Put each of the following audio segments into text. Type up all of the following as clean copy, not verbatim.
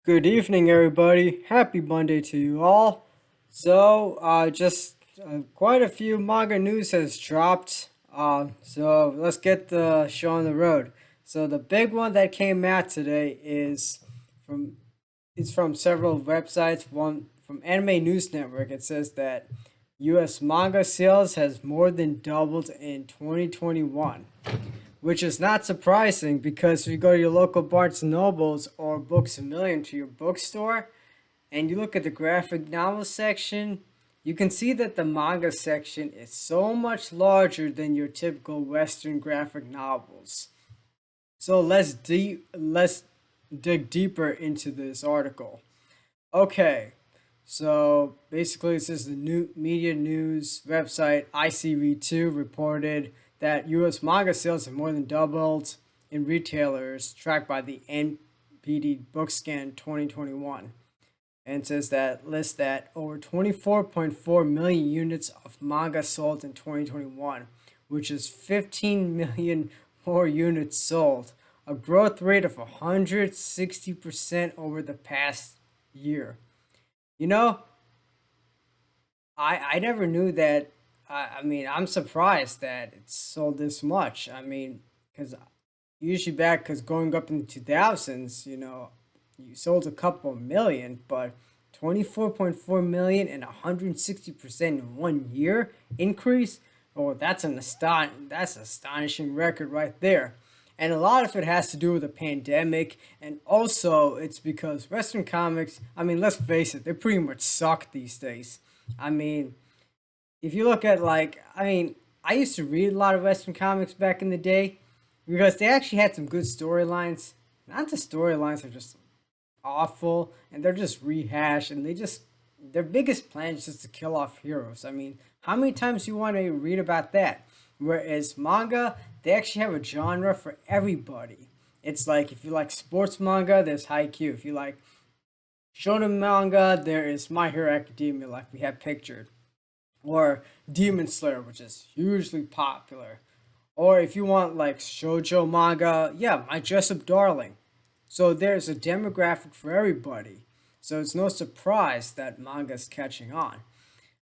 Good evening, everybody. Happy Monday to you all. Quite a few manga news has dropped. So let's get the show on the road. So the big one that came out today from is from several websites. One from Anime News Network. It says that U.S. manga sales has more than doubled in 2021, which is not surprising because if you go to your local Barnes and Nobles or Books a Million to your bookstore and you look at the graphic novel section, you can see that the manga section is so much larger than your typical Western graphic novels. So let's dig deeper into this article. Okay, so basically, this is the new media news website ICV2 reported that U.S. manga sales have more than doubled in retailers tracked by the NPD Bookscan 2021, and says that lists that over 24.4 million units of manga sold in 2021, which is 15 million more units sold, a growth rate of 160% over the past year. You know, I never knew that. I mean, I'm surprised that it's sold this much. I mean, because usually because growing up in the 2000s, you sold a couple million, but 24.4 million and 160% in 1 year increase. Oh, that's an astonishing record right there. And a lot of it has to do with the pandemic, and also it's because Western comics, I mean, let's face it, they pretty much suck these days. I mean, if you look at I used to read a lot of Western comics back in the day because they actually had some good storylines. Not the storylines are just awful and they're just rehashed and their biggest plan is just to kill off heroes. I mean, how many times do you want to read about that? Whereas manga, they actually have a genre for everybody. It's like if you like sports manga, there's Haikyuu. If you like shonen manga, there is My Hero Academia, like we have pictured, or Demon Slayer, which is hugely popular. Or if you want like shoujo manga, yeah, My Dress Up Darling. So there's a demographic for everybody. So it's no surprise that manga is catching on.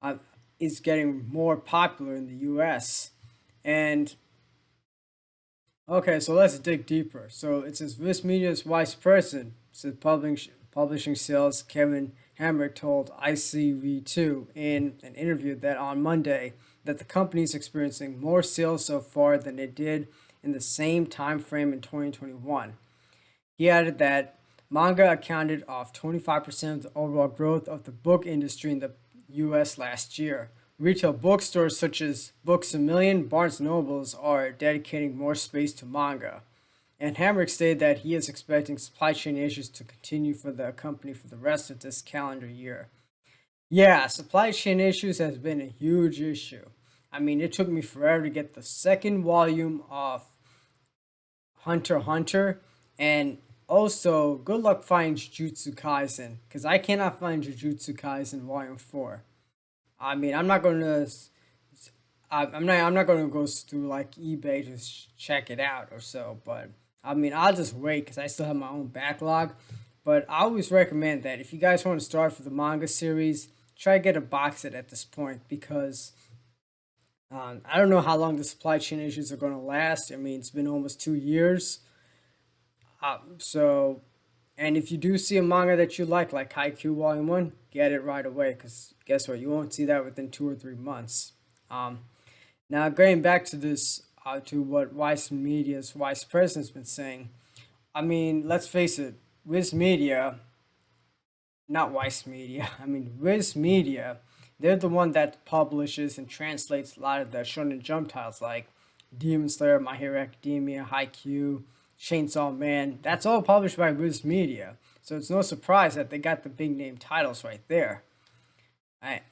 Uh, it's getting more popular in the U.S. And okay, so let's dig deeper. So it says Viz Media's vice president said publishing sales Kevin Hamrick told ICV2 in an interview that on Monday that the company is experiencing more sales so far than it did in the same time frame in 2021. He added that manga accounted of 25% of the overall growth of the book industry in the US last year. Retail bookstores such as Books a Million, Barnes and Nobles are dedicating more space to manga. And Hamrick stated that he is expecting supply chain issues to continue for the company for the rest of this calendar year. Yeah, supply chain issues has been a huge issue. I mean, it took me forever to get the second volume of Hunter x Hunter, and also good luck finding Jujutsu Kaisen because I cannot find Jujutsu Kaisen Volume 4. I mean, I'm not gonna go through like eBay to check it out or so, but I mean, I'll just wait because I still have my own backlog. But I always recommend that if you guys want to start for the manga series, try to get a box set at this point because I don't know how long the supply chain issues are going to last. I mean, it's been almost 2 years. So, and if you do see a manga that you like Haikyuu Volume 1, get it right away because guess what? You won't see that within 2 or 3 months. Um, Now, going back to to what Vice Media's vice president's been saying, I mean, let's face it, Viz Media, not Vice Media, I mean, Viz Media, they're the one that publishes and translates a lot of the Shonen Jump titles like Demon Slayer, My Hero Academia, Haikyuu, Chainsaw Man. That's all published by Viz Media. So it's no surprise that they got the big name titles right there.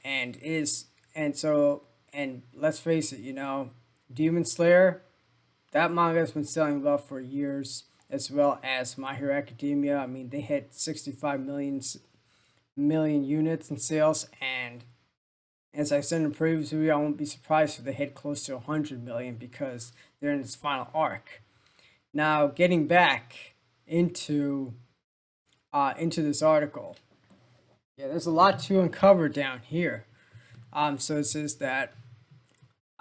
And is and so and let's face it, Demon Slayer, that manga has been selling well for years, as well as My Hero Academia. I mean, they hit 65 million units in sales, and as I said in the previous video, I won't be surprised if they hit close to 100 million because they're in its final arc. Now, getting back into into this article. Yeah, there's a lot to uncover down here. So it says that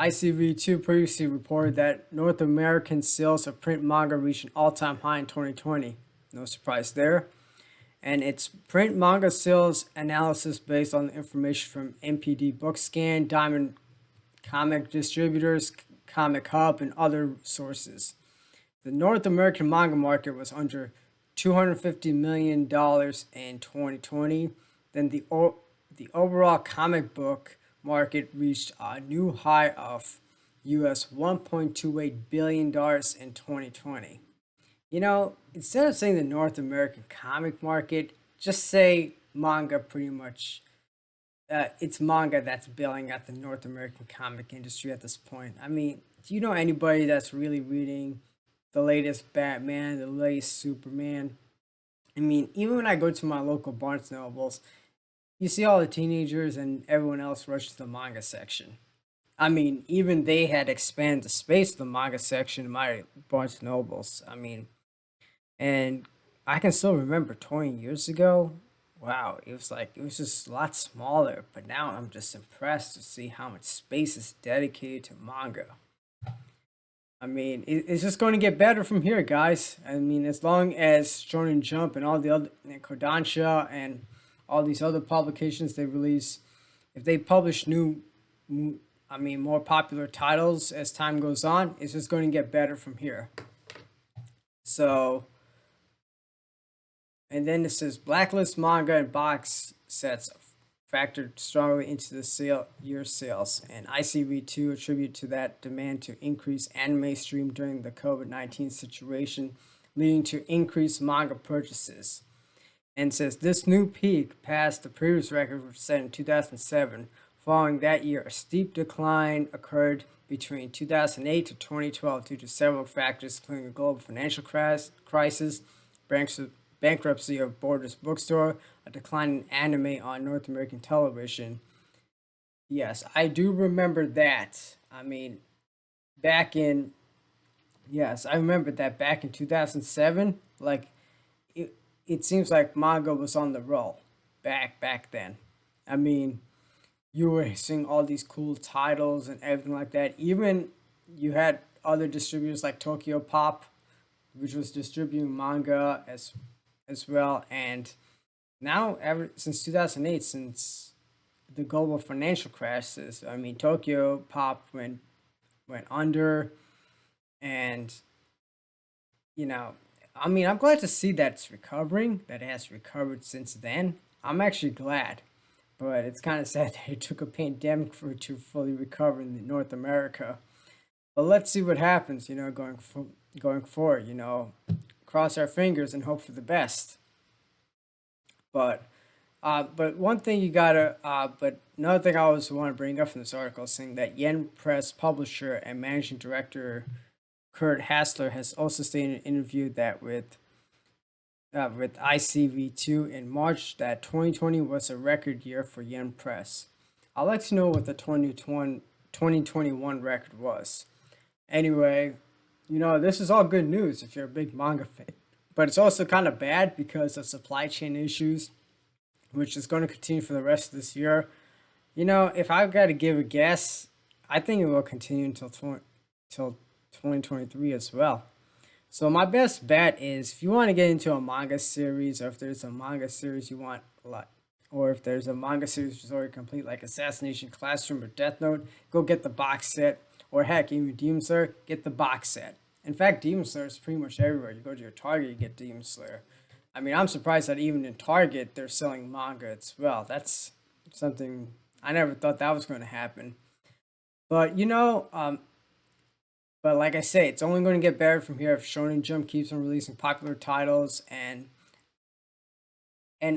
ICV2 previously reported that North American sales of print manga reached an all-time high in 2020. No surprise there. And it's print manga sales analysis based on information from NPD Bookscan, Diamond Comic Distributors, Comic Hub, and other sources. The North American manga market was under $250 million in 2020. Then the overall comic book market reached a new high of US $1.28 billion in 2020. Instead of saying the North American comic market, just say manga pretty much. It's manga that's bailing out the North American comic industry at this point. I mean, do you know anybody that's really reading the latest Batman, the latest Superman? I mean, even when I go to my local Barnes Nobles, you see all the teenagers and everyone else rush to the manga section. I mean, even they had expanded the space of the manga section in my Barnes Nobles. I mean, and I can still remember 20 years ago. Wow, it was just a lot smaller, but now I'm just impressed to see how much space is dedicated to manga. I mean, it's just going to get better from here, guys. I mean, as long as Shonen Jump and all the other and Kodansha and all these other publications they release, if they publish I mean, more popular titles as time goes on, it's just going to get better from here. So, and then it says blacklist manga and box sets factored strongly into the year sales, and ICV2 attribute to that demand to increase anime stream during the COVID-19 situation, leading to increased manga purchases. And says this new peak passed the previous record which was set in 2007. Following that year, a steep decline occurred between 2008 to 2012 due to several factors, including a global financial crisis, bankruptcy of Borders Bookstore, a decline in anime on North American television. Yes, I do remember that. I mean, back in yes, I remember that back in 2007, like it seems like manga was on the roll back then. I mean, you were seeing all these cool titles and everything like that. Even you had other distributors like Tokyo Pop, which was distributing manga as well. And now, ever since 2008, since the global financial crisis, I mean, Tokyo Pop went under, and you know, I mean, I'm glad to see that it's recovering. That it has recovered since then. I'm actually glad, but it's kind of sad that it took a pandemic for it to fully recover in North America. But let's see what happens. Going forward. Cross our fingers and hope for the best. But but one thing you gotta but another thing I always want to bring up from this article is saying that Yen Press publisher and managing director Kurt Hassler has also stated in an interview that with ICV2 in March that 2020 was a record year for Yen Press. I'd like to know what the 2021 record was. Anyway, this is all good news if you're a big manga fan. But it's also kind of bad because of supply chain issues, which is going to continue for the rest of this year. If I've got to give a guess, I think it will continue until 2023 as well. So my best bet is if you want to get into a manga series, or if there's a manga series you want a lot, or if there's a manga series which is already complete, like Assassination Classroom or Death Note, go get the box set. Or heck, even Demon Slayer, get the box set. In fact, Demon Slayer is pretty much everywhere. You go to your Target, you get Demon Slayer. I mean, I'm surprised that even in Target, they're selling manga as well. That's something I never thought that was going to happen. But, but like I say, it's only going to get better from here if Shonen Jump keeps on releasing popular titles. And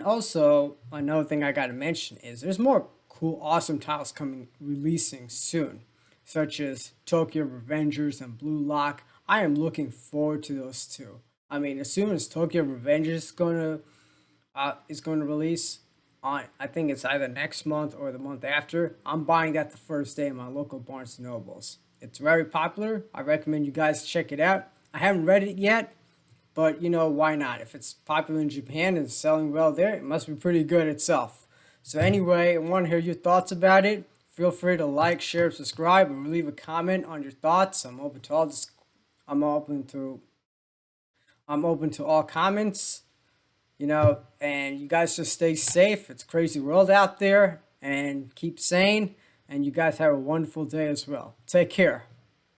also, another thing I got to mention is there's more cool, awesome titles releasing soon, such as Tokyo Revengers and Blue Lock. I am looking forward to those two. I mean, as soon as Tokyo Revengers is going to release on, I think it's either next month or the month after, I'm buying that the first day in my local Barnes and Nobles. It's very popular. I recommend you guys check it out. I haven't read it yet, But why not? If it's popular in Japan and selling well there, it must be pretty good itself. So anyway, I want to hear your thoughts about it. Feel free to like, share, subscribe, or leave a comment on your thoughts. I'm open to all this. I'm open to I'm open to all comments. And you guys just stay safe. It's a crazy world out there, and keep sane. And you guys have a wonderful day as well. Take care.